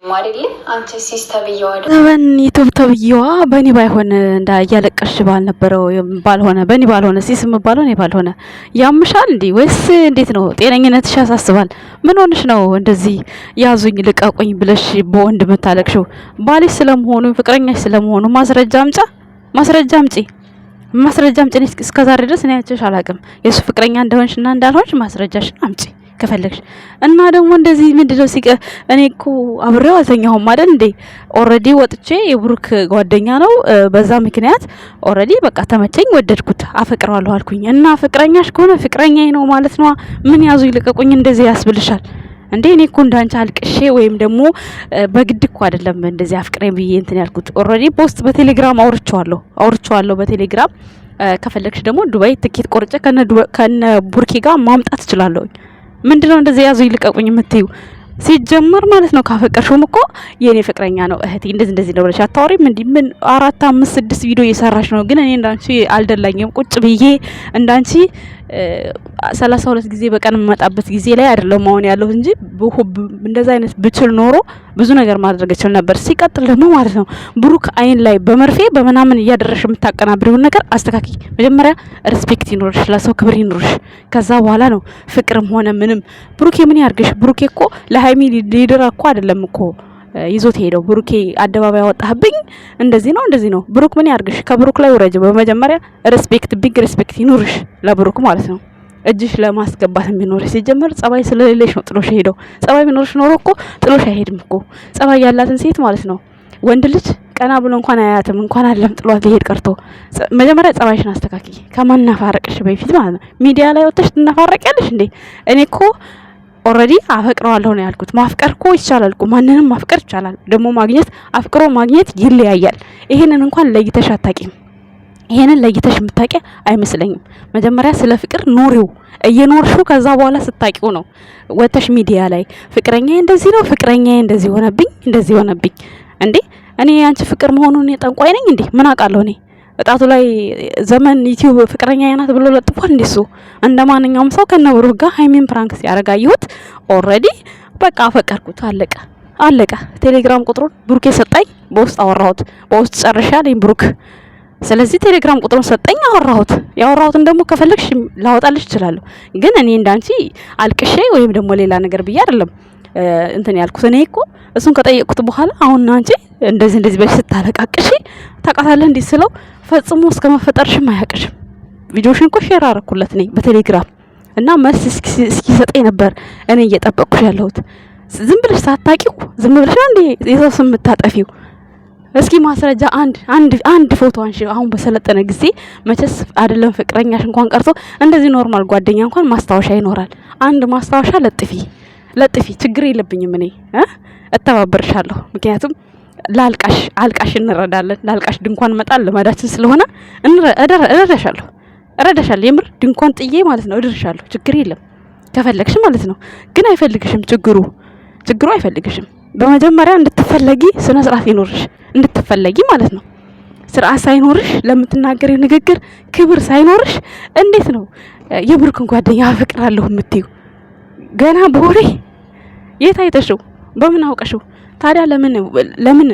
ማሪሌ አንቺ ሲስተብየዋ ዘመን ዩቲዩብ ተብየዋ በኔ ባይሆን እንዳ ያለቀሽ ባልነበረው ባልሆነ በኔ ባልሆነ ሲስም ባልሆነ ባልሆነ ያምሻል እንዴ ወይስ እንዴት ነው? ጤነኝነትሽ ያሳስባል። ምን ሆነሽ ነው እንደዚህ ያዙኝ ልቀቁኝ ብለሽ በወንድ መታለቅሽው? ባልሽ ስለመሆኑ ፍቅረኛሽ ስለመሆኑ ማስረጃ አምጪ፣ ማስረጃ አምጪ፣ ማስረጃ አምጪ። እስከዛሬ ድረስ እኔ አይቼሽ አላውቅም። የሱ ፍቅረኛ እንደሆንሽና እንዳልሆንሽ ማስረጃሽን አምጪ ከፈለግሽ። እና ደግሞ እንደዚህ ምንድነው እኔ እኮ አብሬው አልተኛሁም አይደል እንዴ? ኦሬዲ ወጥቼ የብሩክ ጓደኛ ነው። በዛ ምክንያት ኦሬዲ በቃ ተመቸኝ፣ ወደድኩት፣ አፈቅረዋለሁ አልኩኝ። እና ፍቅረኛሽ ከሆነ ፍቅረኛዬ ነው ማለት ነው። ምን ያዙ ይልቀቁኝ እንደዚህ ያስብልሻል እንዴ? እኔ እኮ እንዳንቺ አልቅሼ ወይም ደግሞ በግድ እኮ አይደለም እንደዚህ አፍቅረኝ ብዬ እንትን ያልኩት። ኦሬዲ ፖስት በቴሌግራም አውርቼዋለሁ በቴሌግራም። ከፈለግሽ ደግሞ ዱባይ ትኬት ቆርጬ ከነ ቡርኪ ጋር ማምጣት እችላለሁ። ምንድነው እንደዚህ ያዙ ይልቀቁኝ የምትዩ? ሲጀመር ማለት ነው ካፈቀርሽውም እኮ የኔ ፍቅረኛ ነው እህቴ እንደዚህ ነው ብለሽ አታወሪም እንዴ? ምን 4 5 6 ቪዲዮ እየሰራሽ ነው። ግን እኔ እንዳንቺ አልደላኝም። ቁጭ ብዬ እንዳንቺ 32 ጊዜ በቀን የምመጣበት ጊዜ ላይ አይደለም አሁን ያለው እንጂ እንደዛ አይነት ብችል ኖሮ ብዙ ነገር ማድረግ እችል ነበር። ሲቀጥል ደግሞ ማለት ነው ብሩክ አይን ላይ በመርፌ በመናምን እያደረሽ የምታቀናብሪውን ነገር አስተካክይ። መጀመሪያ ሪስፔክት ይኖርሽ፣ ለሰው ክብር ይኖርሽ። ከዛ በኋላ ነው ፍቅርም ሆነ ምንም። ብሩኬ ምን ያርግሽ? ብሩኬ እኮ ለሃይሚ ሊደራ እኮ አይደለም እኮ ይዞት ሄደው። ብሩኬ አደባባይ ያወጣህብኝ እንደዚህ ነው። ብሩክ ምን ያርግሽ? ከብሩክ ላይ ወረጅ። በመጀመሪያ ሪስፔክት ቢግ ሪስፔክት ይኖርሽ ለብሩክ ማለት ነው። እጅሽ ለማስገባት የሚኖርሽ ሲጀመር ጸባይ ስለሌለሽ ነው ጥሎሽ ሄደው። ጸባይ ቢኖርሽ ኖሮ እኮ ጥሎሽ አይሄድም እኮ። ጸባይ ያላትን ሴት ማለት ነው ወንድ ልጅ ቀና ብሎ እንኳን አያትም፣ እንኳን አይደለም ጥሏት ሊሄድ ቀርቶ። መጀመሪያ ጸባይሽን አስተካክይ ከማናፋረቅሽ በፊት ማለት ነው። ሚዲያ ላይ ወጥተሽ ትናፋረቂያለሽ እንዴ? እኔ እኮ ኦሬዲ አፈቅረዋለሁ ነው ያልኩት። ማፍቀር እኮ ይቻላል እኮ፣ ማንንም ማፍቀር ይቻላል። ደግሞ ማግኘት አፍቅሮ ማግኘት ይለያያል። ይሄንን እንኳን ለይተሽ አታቂም። ይሄንን ለይተሽ የምታቂ አይመስለኝም። መጀመሪያ ስለ ፍቅር ኖሪው እየኖርሽው፣ ከዛ በኋላ ስታቂው ነው ወተሽ ሚዲያ ላይ ፍቅረኛዬ እንደዚህ ነው፣ ፍቅረኛዬ እንደዚህ ሆነብኝ እንዴ? እኔ አንቺ ፍቅር መሆኑን ጠንቋይ ነኝ እንዴ? ምን አውቃለሁ እኔ? እጣቱ ላይ ዘመን ዩቲዩብ ፍቅረኛ ያናት ብሎ ለጥፏል እንደሱ። እንደማንኛውም ሰው ከነብሩክ ጋር ሃይሚን ፕራንክ ሲያረጋዩት ኦሬዲ በቃ አፈቀርኩት፣ አለቀ። ቴሌግራም ቁጥሩን ብሩክ ሰጠኝ፣ በውስጥ አወራሁት። በውስጥ ጨርሻለኝ ብሩክ። ስለዚህ ቴሌግራም ቁጥሩን ሰጠኝ፣ አወራሁት። ያወራሁትን ደግሞ ከፈለግሽ ላወጣልሽ እችላለሁ። ግን እኔ እንዳንቺ አልቅሼ ወይም ደግሞ ሌላ ነገር ብዬ አይደለም እንትን ያልኩት። እኔ እኮ እሱን ከጠየቅኩት በኋላ አሁን አንቺ እንደዚህ በሽ ስታለቃቅሽ ታውቃታለህ እንዴ ስለው ፈጽሞ እስከ መፈጠርሽም አያቅሽም። ቪዲዮሽን እኮ ሼር አረኩለት ነኝ በቴሌግራም እና መልስ እስኪ ሰጠኝ ነበር እኔ እየጠበቅኩሽ ያለሁት። ዝም ብለሽ ሳታቂው ዝም ብለሽ እንዴ የሰው ስም የምታጠፊው? እስኪ ማስረጃ አንድ ፎቶ አንሺ። አሁን በሰለጠነ ጊዜ መቼስ አይደለም ፍቅረኛሽ እንኳን ቀርቶ እንደዚህ ኖርማል ጓደኛ እንኳን ማስታወሻ ይኖራል። አንድ ማስታወሻ ለጥፊ ችግር የለብኝም እኔ እተባበርሻለሁ። ምክንያቱም አልቃሽ እንረዳለን። ላልቃሽ ድንኳን መጣል ለማዳችን ስለሆነ እረዳሻለሁ። የምር ድንኳን ጥዬ ማለት ነው እድርሻለሁ። ችግር የለም ከፈለግሽ ማለት ነው። ግን አይፈልግሽም፣ ችግሩ አይፈልግሽም። በመጀመሪያ እንድትፈለጊ ስነ ስርዓት ይኖርሽ፣ እንድትፈለጊ ማለት ነው። ስርዓት ሳይኖርሽ ለምትናገሪ ንግግር ክብር ሳይኖርሽ እንዴት ነው የብሩክን ጓደኛ አፈቅራለሁ የምትዩ? ገና በወሬ የት አይተሽው? በምን አውቀሽው? ታዲያ ለምን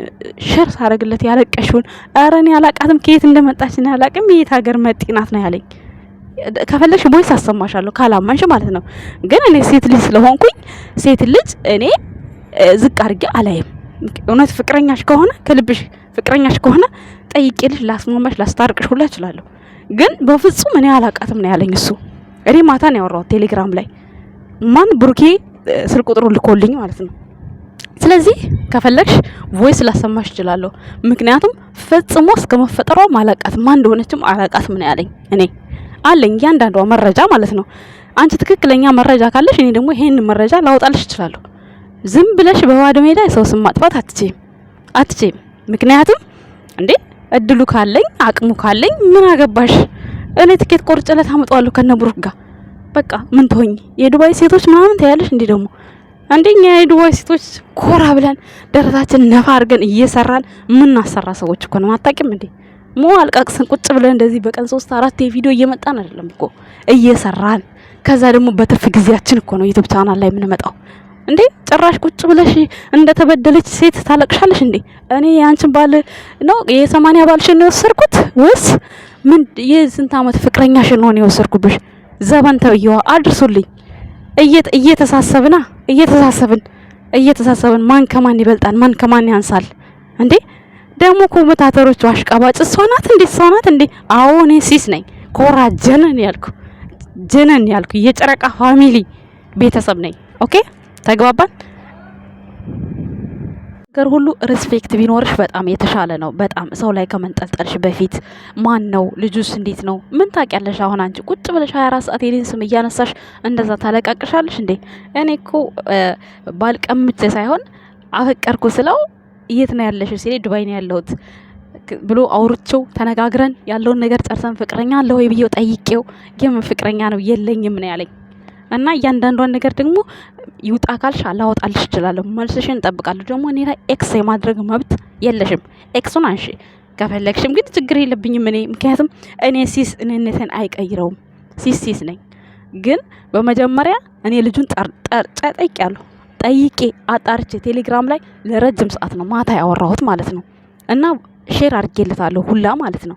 ሸር ሳረግለት ያለቀሽውን? ኧረ እኔ አላቃትም፣ ከየት እንደመጣች ነው ያላቅም። የት ሀገር መጤናት ነው ያለኝ። ከፈለሽ ቦይስ አሰማሻለሁ ካላማንሽ ማለት ነው። ግን እኔ ሴት ልጅ ስለሆንኩኝ ሴት ልጅ እኔ ዝቅ አድርጌ አላይም። እውነት ፍቅረኛሽ ከሆነ ከልብሽ ፍቅረኛሽ ከሆነ ጠይቄልሽ ላስማማሽ ላስታርቅሽ ሁላ እችላለሁ። ግን በፍጹም እኔ አላቃትም ነው ያለኝ እሱ። እኔ ማታ ነው ያወራሁት ቴሌግራም ላይ ማን ብሩኬ ስልክ ቁጥሩ ልኮልኝ ማለት ነው። ስለዚህ ከፈለግሽ ቮይስ ላሰማሽ እችላለሁ። ምክንያቱም ፈጽሞ እስከመፈጠሯ ማላቃት ማን እንደሆነችም አላቃት ምን ያለኝ እኔ አለኝ ያንዳንዷ መረጃ ማለት ነው። አንቺ ትክክለኛ መረጃ ካለሽ እኔ ደግሞ ይሄን መረጃ ላውጣልሽ እችላለሁ። ዝም ብለሽ በባዶ ሜዳ ሰው ስም ማጥፋት አትችይም። ምክንያቱም እንዴ እድሉ ካለኝ አቅሙ ካለኝ ምን አገባሽ? እኔ ትኬት ቆርጬለት አመጣዋለሁ ከነብሩክ ጋር። በቃ ምን ትሆኚ? የዱባይ ሴቶች ምናምን ታያለሽ እንዴ? ደግሞ አንደኛ የዱባይ ሴቶች ኮራ ብለን ደረታችን ነፋ አድርገን እየሰራን ምን እናሰራ ሰዎች እኮ ነው። አታውቂም እንዴ? አልቃቅሰን ቁጭ ብለን እንደዚህ በቀን 3 4 ቪዲዮ እየመጣን አይደለም እኮ እየሰራን። ከዛ ደግሞ በትርፍ ጊዜያችን እኮ ነው ዩቲዩብ ቻናል ላይ የምንመጣው። እንዴ? ጭራሽ ቁጭ ብለሽ እንደተበደለች ሴት ታለቅሻለሽ እንዴ? እኔ ያንቺን ባል ነው የ80 ባልሽን ነው የወሰድኩት ወይስ ምን? የስንት አመት ፍቅረኛሽን ነው የወሰድኩብሽ? ዘበን ተብዬዋ አድርሱልኝ። እየተሳሰብን ማን ከማን ይበልጣል? ማን ከማን ያንሳል? እንዴ ደግሞ ኮመንታተሮቹ አሽቃባጭ እሷ ናት እንዴ? አዎ እኔ ሲስ ነኝ። ኮራ ጀነን ያልኩ የጨረቃ ፋሚሊ ቤተሰብ ነኝ። ኦኬ ተግባባን። ነገር ሁሉ ሪስፔክት ቢኖርሽ በጣም የተሻለ ነው። በጣም ሰው ላይ ከመንጠልጠልሽ በፊት ማን ነው ልጁስ እንዴት ነው ምን ታውቂያለሽ? አሁን አንቺ ቁጭ ብለሽ 24 ሰዓት የኔን ስም እያነሳሽ እንደዛ ታለቃቅሻለሽ እንዴ? እኔ እኮ ባልቀምቼ ሳይሆን አፈቀርኩ ስለው የት ነው ያለሽ ሲለኝ ዱባይ ነው ያለሁት ብሎ አውርቼው ተነጋግረን ያለውን ነገር ጨርሰን ፍቅረኛ አለ ወይ ብዬው ጠይቄው የምን ፍቅረኛ ነው የለኝም ነው ያለኝ። እና እያንዳንዷን ነገር ደግሞ ይውጣ ካልሽ አላወጣልሽ እችላለሁ። መልስሽን እጠብቃለሁ። ደግሞ እኔ ላይ ኤክስ የማድረግ መብት የለሽም። ኤክሱን አንሺ ከፈለግሽም፣ ግን ችግር የለብኝም እኔ። ምክንያቱም እኔ ሲስ እኔነትን አይቀይረውም። ሲስ ነኝ። ግን በመጀመሪያ እኔ ልጁን ጠይቄ አጣርቼ ቴሌግራም ላይ ለረጅም ሰዓት ነው ማታ ያወራሁት ማለት ነው። እና ሼር አድርጌለታለሁ ሁላ ማለት ነው።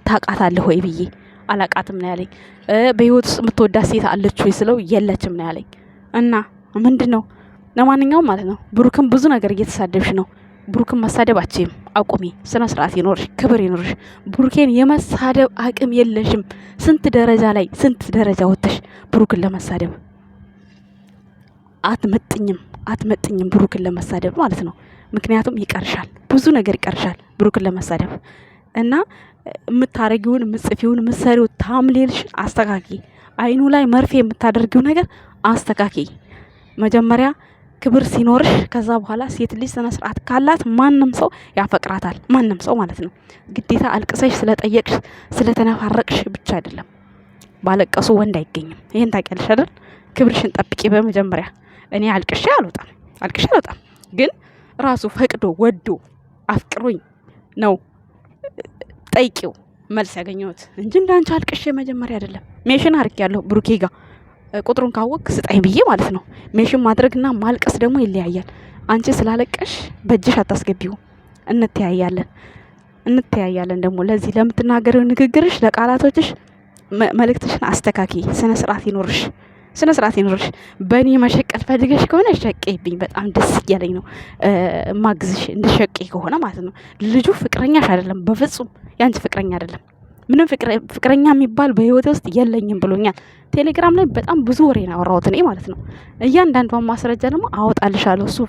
ታውቃታለህ ወይ ብዬ አላቃትም ነው ያለኝ። በህይወት ውስጥ የምትወዳት ሴት አለች ወይ ስለው የለችም ነው ያለኝ። እና ምንድነው ለማንኛውም ማለት ነው ብሩክን ብዙ ነገር እየተሳደብሽ ነው። ብሩክን መሳደብ አትችይም። አቁሚ። ስነ ስርዓት ይኖርሽ፣ ክብር ይኖርሽ። ብሩኬን የመሳደብ አቅም የለሽም። ስንት ደረጃ ወጥተሽ ብሩክን ለመሳደብ አትመጥኝም ብሩክን ለመሳደብ ማለት ነው። ምክንያቱም ይቀርሻል፣ ብዙ ነገር ይቀርሻል ብሩክን ለመሳደብ። እና የምታረጊውን ምጽፊውን ምሰሪው ታምሌልሽን አስተካኪ። አይኑ ላይ መርፌ የምታደርጊው ነገር አስተካኪ። መጀመሪያ ክብር ሲኖርሽ ከዛ በኋላ ሴት ልጅ ስነ ስርዓት ካላት ማንም ሰው ያፈቅራታል። ማንም ሰው ማለት ነው። ግዴታ አልቅሰሽ ስለጠየቅሽ ስለተነፋረቅሽ ብቻ አይደለም። ባለቀሱ ወንድ አይገኝም። ይሄን ታውቂያለሽ አይደል? ክብርሽን ጠብቂ በመጀመሪያ። እኔ አልቅሼ አልወጣም። ግን ራሱ ፈቅዶ ወዶ አፍቅሮኝ ነው ጠይቂው መልስ ያገኘሁት እንጂ እንዳንቺ አልቅሼ መጀመሪያ አይደለም። ሜሽን አድርጌያለሁ ብሩኬ ጋር ቁጥሩን ካወቅ ስጠኝ ብዬ ማለት ነው። ሜሽን ማድረግና ማልቀስ ደግሞ ይለያያል። አንቺ ስላለቀሽ በእጅሽ አታስገቢው። እንተያያለን ደግሞ ለዚህ ለምትናገረው ንግግርሽ፣ ለቃላቶችሽ መልእክትሽን አስተካኪ። ስነ ስርዓት ይኖርሽ። በእኔ መሸቀል ፈልገሽ ከሆነ ሸቄብኝ፣ በጣም ደስ እያለኝ ነው ማግዝሽ እንድሸቄ ከሆነ ማለት ነው። ልጁ ፍቅረኛሽ አይደለም፣ በፍጹም ያንቺ ፍቅረኛ አይደለም። ምንም ፍቅረኛ የሚባል በህይወቴ ውስጥ የለኝም ብሎኛል። ቴሌግራም ላይ በጣም ብዙ ወሬ ነው ያወራሁት እኔ ማለት ነው። እያንዳንዷን ማስረጃ ደግሞ አወጣልሻለሁ። እሱ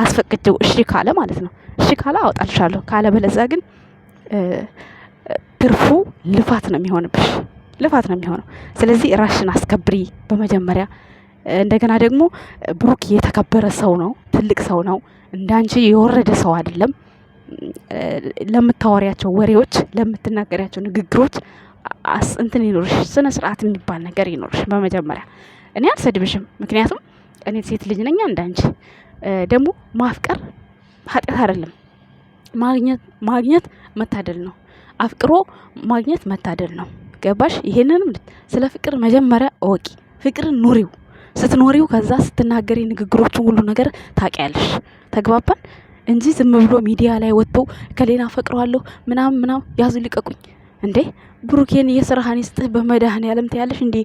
አስፈቅጀው እሺ ካለ ማለት ነው። እሺ ካለ አወጣልሻለሁ። ካለ በለዚያ ግን ትርፉ ልፋት ነው የሚሆንብሽ። ስለዚህ ራስሽን አስከብሪ በመጀመሪያ። እንደገና ደግሞ ብሩክ የተከበረ ሰው ነው፣ ትልቅ ሰው ነው። እንዳንቺ የወረደ ሰው አይደለም። ለምታወሪያቸው ወሬዎች፣ ለምትናገሪያቸው ንግግሮች እንትን ይኖርሽ፣ ስነ ስርዓት የሚባል ነገር ይኖርሽ በመጀመሪያ። እኔ አልሰድብሽም፣ ምክንያቱም እኔ ሴት ልጅ ነኝ እንዳንቺ። ደግሞ ማፍቀር ኃጢአት አይደለም። ማግኘት መታደል ነው። አፍቅሮ ማግኘት መታደል ነው። ገባሽ? ይሄንንም ስለ ፍቅር መጀመሪያ እወቂ። ፍቅርን ኑሪው። ስትኖሪው ከዛ ስትናገሪ ንግግሮችን ሁሉ ነገር ታውቂያለሽ። ተግባባን እንጂ ዝም ብሎ ሚዲያ ላይ ወጥቶ ከሌላ ፈቅረዋለሁ ምናምን ያዙ ልቀቁኝ እንዴ! ብሩኬን የስራህን ይስጥህ በመድኃኔዓለም ትያለሽ እንዴ?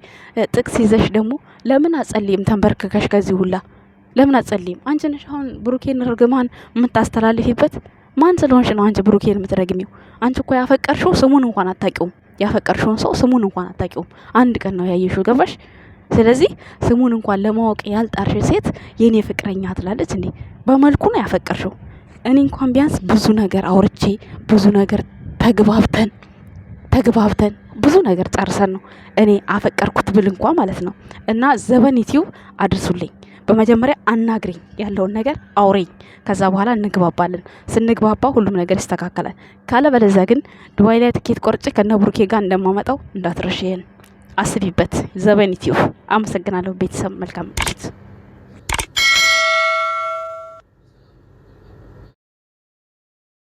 ጥቅስ ይዘሽ ደግሞ ለምን አጸልይም? ተንበርክከሽ ከዚህ ሁላ ለምን አጸልይም? አንቺ ነሽ አሁን ብሩኬን ርግማን የምታስተላልፊበት። ማን ስለሆንሽ ነው አንቺ ብሩኬን የምትረግሚው? አንቺ እኮ ያፈቀርሽው ስሙን እንኳን አታውቂውም። ያፈቀርሽውን ሰው ስሙን እንኳን አታውቂውም። አንድ ቀን ነው ያየሽው። ገባሽ? ስለዚህ ስሙን እንኳን ለማወቅ ያልጣርሽ ሴት የኔ ፍቅረኛ ትላለች እንዴ? በመልኩ ነው ያፈቀርሽው። እኔ እንኳን ቢያንስ ብዙ ነገር አውርቼ ብዙ ነገር ተግባብተን ብዙ ነገር ጨርሰን ነው እኔ አፈቀርኩት ብል እንኳን ማለት ነው። እና ዘበኒቲው አድርሱልኝ። በመጀመሪያ አናግሪኝ፣ ያለውን ነገር አውሬኝ። ከዛ በኋላ እንግባባለን። ስንግባባ ሁሉም ነገር ይስተካከላል። ካለ በለዚያ ግን ዱባይ ላይ ትኬት ቆርጬ ከነ ብሩኬ ጋር እንደማመጣው እንዳትረሽ። ይሄን አስቢበት። ዘበኒቲው። አመሰግናለሁ ቤተሰብ። መልካም ምሽት።